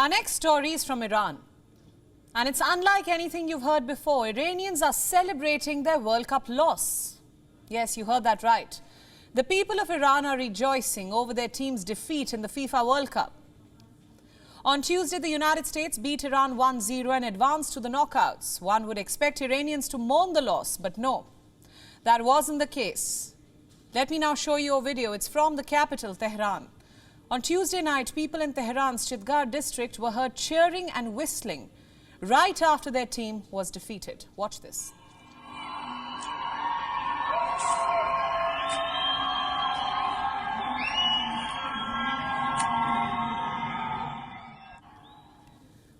Our next story is from Iran. And it's unlike anything you've heard before. Iranians are celebrating their World Cup loss. Yes, you heard that right. The people of Iran are rejoicing over their team's defeat in the FIFA World Cup. On Tuesday, the United States beat Iran 1-0 and advanced to the knockouts. One would expect Iranians to mourn the loss, but no, that wasn't the case. Let me now show you a video. It's from the capital, Tehran. On Tuesday night, people in Tehran's Chitgar district were heard cheering and whistling right after their team was defeated. Watch this.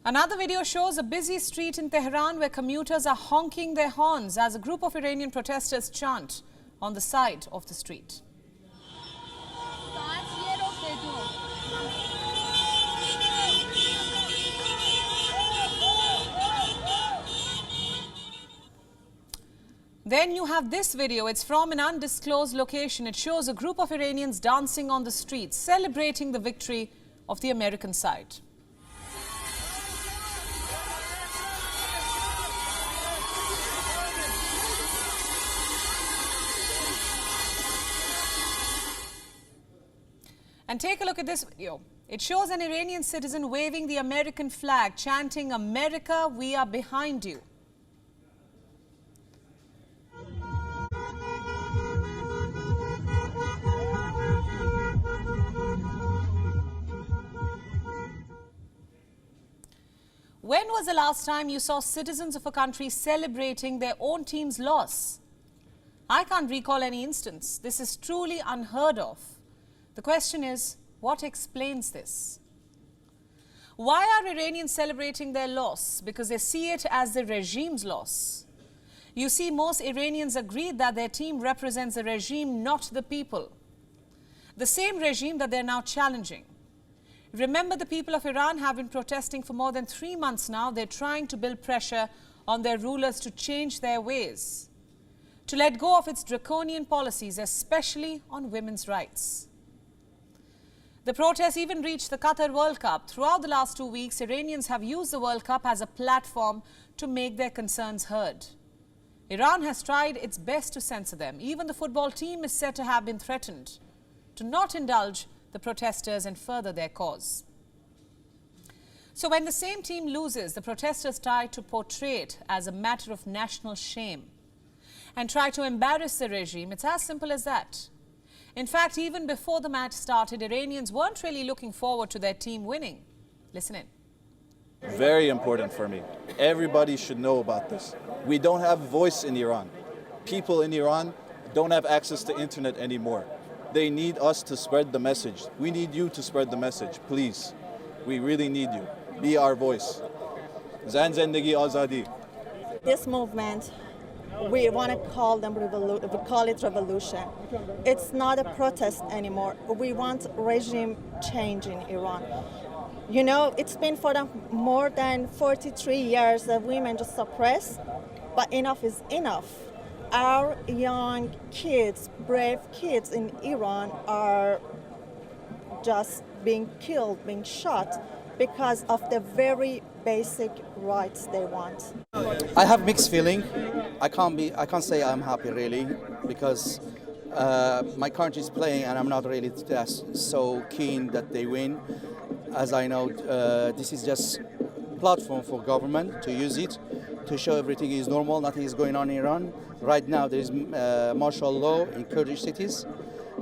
Another video shows a busy street in Tehran where commuters are honking their horns as a group of Iranian protesters chant on the side of the street. Then you have this video. It's from an undisclosed location. It shows a group of Iranians dancing on the streets, celebrating the victory of the American side. And take a look at this video. It shows an Iranian citizen waving the American flag, chanting, "America, we are behind you." When was the last time you saw citizens of a country celebrating their own team's loss? I can't recall any instance. This is truly unheard of. The question is, what explains this? Why are Iranians celebrating their loss? Because they see it as the regime's loss. You see, most Iranians agreed that their team represents the regime, not the people. The same regime that they're now challenging. Remember, the people of Iran have been protesting for more than 3 months now. They're trying to build pressure on their rulers to change their ways, to let go of its draconian policies, especially on women's rights. The protests even reached the Qatar World Cup. Throughout the last 2 weeks, Iranians have used the World Cup as a platform to make their concerns heard. Iran has tried its best to censor them. Even the football team is said to have been threatened to not indulge the protesters and further their cause. So when the same team loses, the protesters try to portray it as a matter of national shame and try to embarrass the regime. It's as simple as that. In fact, even before the match started, Iranians weren't really looking forward to their team winning. Listen in. Very important for me. Everybody should know about this. We don't have voice in Iran. People in Iran don't have access to internet anymore. They need us to spread the message. We need you to spread the message, please. We really need you. Be our voice. Zan Zendegi Azadi. This movement, we want to call it revolution. It's not a protest anymore. We want regime change in Iran. You know, it's been for more than 43 years that women just suppressed, but enough is enough. Our young kids, brave kids in Iran are just being killed, being shot because of the very basic rights they want. I have mixed feeling. I can't say I'm happy really because my country is playing and I'm not really so keen that they win. As I know, this is just platform for government to use it to show everything is normal, nothing is going on in Iran. Right now there is martial law in Kurdish cities,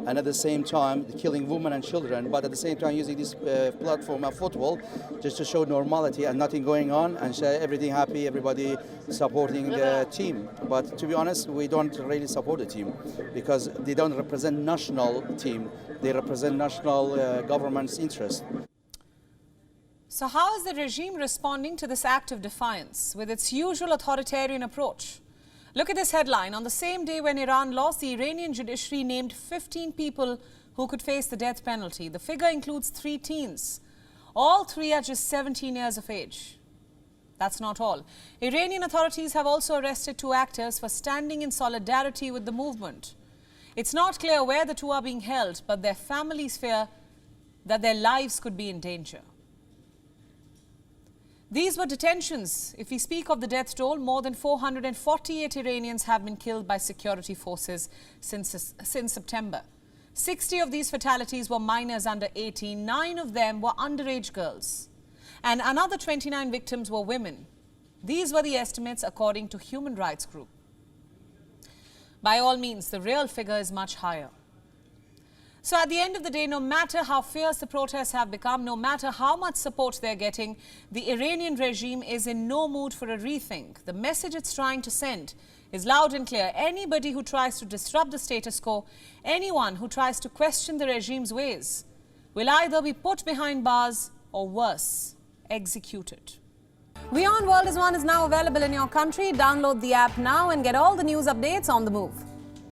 and at the same time killing women and children, but at the same time using this platform of football just to show normality and nothing going on and show everything happy, everybody supporting the team. But to be honest, we don't really support the team because they don't represent national team, they represent national government's interest. So how is the regime responding to this act of defiance with its usual authoritarian approach? Look at this headline. On the same day when Iran lost, the Iranian judiciary named 15 people who could face the death penalty. The figure includes 3 teens. All 3 are just 17 years of age. That's not all. Iranian authorities have also arrested 2 actors for standing in solidarity with the movement. It's not clear where the 2 are being held, but their families fear that their lives could be in danger. These were detentions. If we speak of the death toll, more than 448 Iranians have been killed by security forces since September. 60 of these fatalities were minors under 18. 9 of them were underage girls. And another 29 victims were women. These were the estimates according to human rights group. By all means, the real figure is much higher. So at the end of the day, no matter how fierce the protests have become, no matter how much support they're getting, the Iranian regime is in no mood for a rethink. The message it's trying to send is loud and clear. Anybody who tries to disrupt the status quo, anyone who tries to question the regime's ways, will either be put behind bars or worse, executed. WION World is now available in your country. Download the app now and get all the news updates on the move.